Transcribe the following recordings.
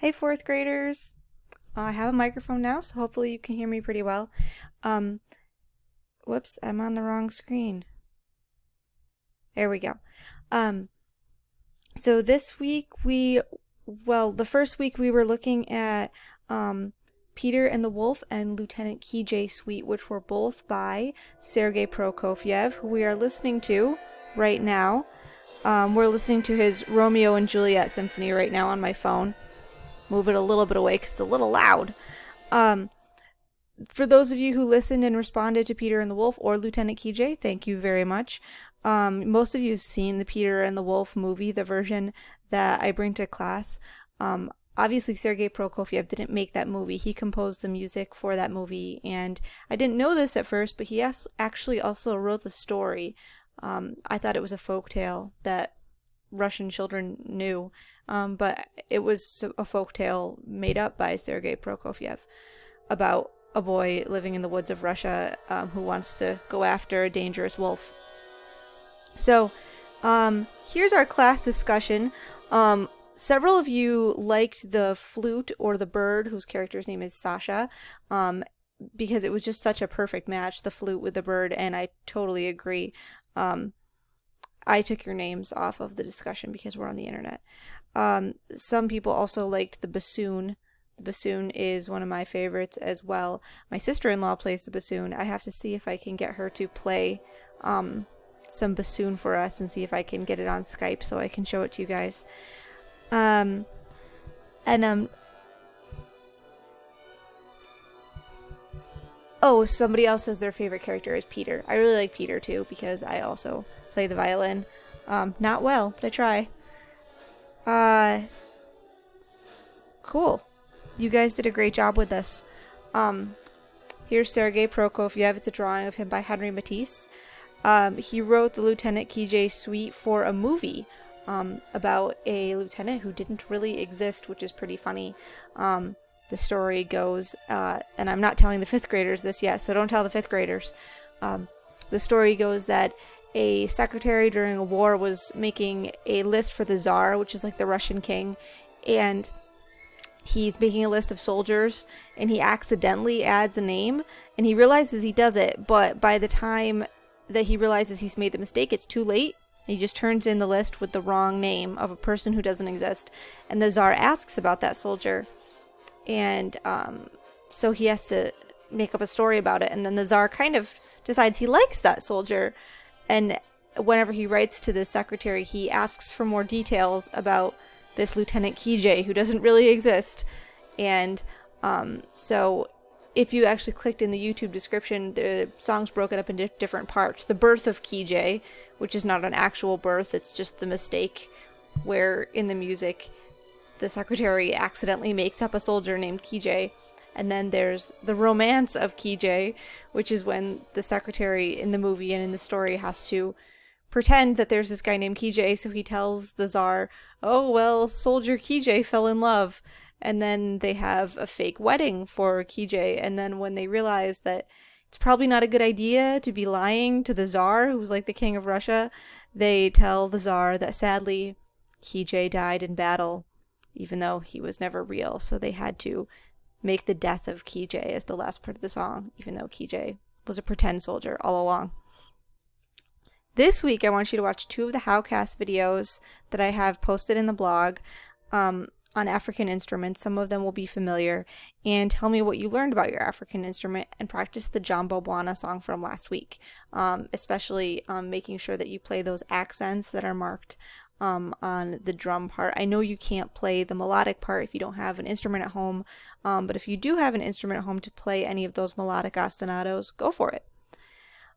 Hey, fourth graders. I have a microphone now, so hopefully you can hear me pretty well. Um, Whoops, I'm on the wrong screen. There we go. Um, so this week the first week we were looking at Peter and the Wolf and Lieutenant Kijay Suite, which were both by Sergei Prokofiev, who we are listening to right now. We're listening to his Romeo and Juliet symphony right now on my phone. Move it a little bit away because it's a little loud. Um, for those of you who listened and responded to Peter and the Wolf or Lieutenant Kijay, thank you very much. Most of you have seen the Peter and the Wolf movie, the version that I bring to class. Obviously, Sergei Prokofiev didn't make that movie. He composed the music for that movie, and I didn't know this at first, but he actually also wrote the story. I thought it was a folk tale that Russian children knew, but it was a folk tale made up by Sergei Prokofiev about a boy living in the woods of Russia who wants to go after a dangerous wolf. So, here's our class discussion. Several of you liked the flute or the bird, whose character's name is Sasha, because it was just such a perfect match, the flute with the bird, and I totally agree. I took your names off of the discussion because we're on the internet. Some people also liked the bassoon. The bassoon is one of my favorites as well. My sister-in-law plays the bassoon. I have to see if I can get her to play some bassoon for us and see if I can get it on Skype so I can show it to you guys. And oh, somebody else says their favorite character is Peter. I really like Peter too because I also play the violin. Not well, but I try. Cool. You guys did a great job with this. Here's Sergei Prokofiev. It's a drawing of him by Henri Matisse. He wrote the Lieutenant Kijay Suite for a movie about a lieutenant who didn't really exist, which is pretty funny. The story goes, and I'm not telling the fifth graders this yet, so don't tell the fifth graders. The story goes that a secretary during a war was making a list for the Tsar, which is like the Russian king, and he's making a list of soldiers, and he accidentally adds a name, and he realizes he does it, but by the time that he realizes he's made the mistake, it's too late. He just turns in the list with the wrong name of a person who doesn't exist, and the Tsar asks about that soldier, and so he has to make up a story about it, and then the Tsar kind of decides he likes that soldier, and whenever he writes to the secretary, he asks for more details about this Lieutenant Kijay who doesn't really exist. And so if you actually clicked in the YouTube description, the song's broken up into different parts. The birth of Kijay, which is not an actual birth, it's just the mistake where in the music the secretary accidentally makes up a soldier named Kijay. And then there's the romance of Kijay, which is when the secretary in the movie and in the story has to pretend that there's this guy named Kijay, so he tells the Tsar, oh, well, soldier Kijay fell in love. And then they have a fake wedding for Kijay, and then when they realize that it's probably not a good idea to be lying to the Tsar, who's like the king of Russia, they tell the Tsar that sadly Kijay died in battle, even though he was never real, so they had to make the death of Kijay as the last part of the song, even though Kijay was a pretend soldier all along. This week, I want you to watch two of the Howcast videos that I have posted in the blog on African instruments. Some of them will be familiar, and tell me what you learned about your African instrument and practice the Jambo Bwana song from last week, especially making sure that you play those accents that are marked on the drum part. I know you can't play the melodic part if you don't have an instrument at home, but if you do have an instrument at home to play any of those melodic ostinatos, go for it.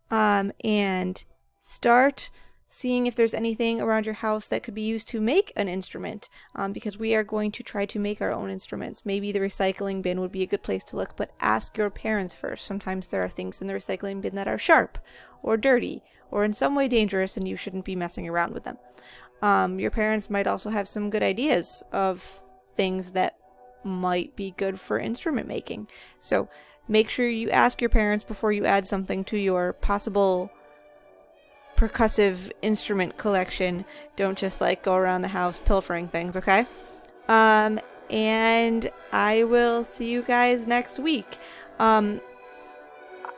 And start seeing if there's anything around your house that could be used to make an instrument, because we are going to try to make our own instruments. Maybe the recycling bin would be a good place to look, but ask your parents first. Sometimes there are things in the recycling bin that are sharp or dirty or in some way dangerous, and you shouldn't be messing around with them. Your parents might also have some good ideas of things that might be good for instrument making. So make sure you ask your parents before you add something to your possible percussive instrument collection. Don't just like go around the house pilfering things, okay? and I will see you guys next week.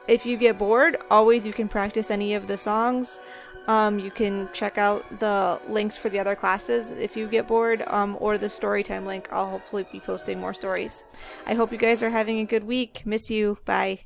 If you get bored, always you can practice any of the songs. You can check out the links for the other classes if you get bored, or the Storytime link. I'll hopefully be posting more stories. I hope you guys are having a good week. Miss you. Bye.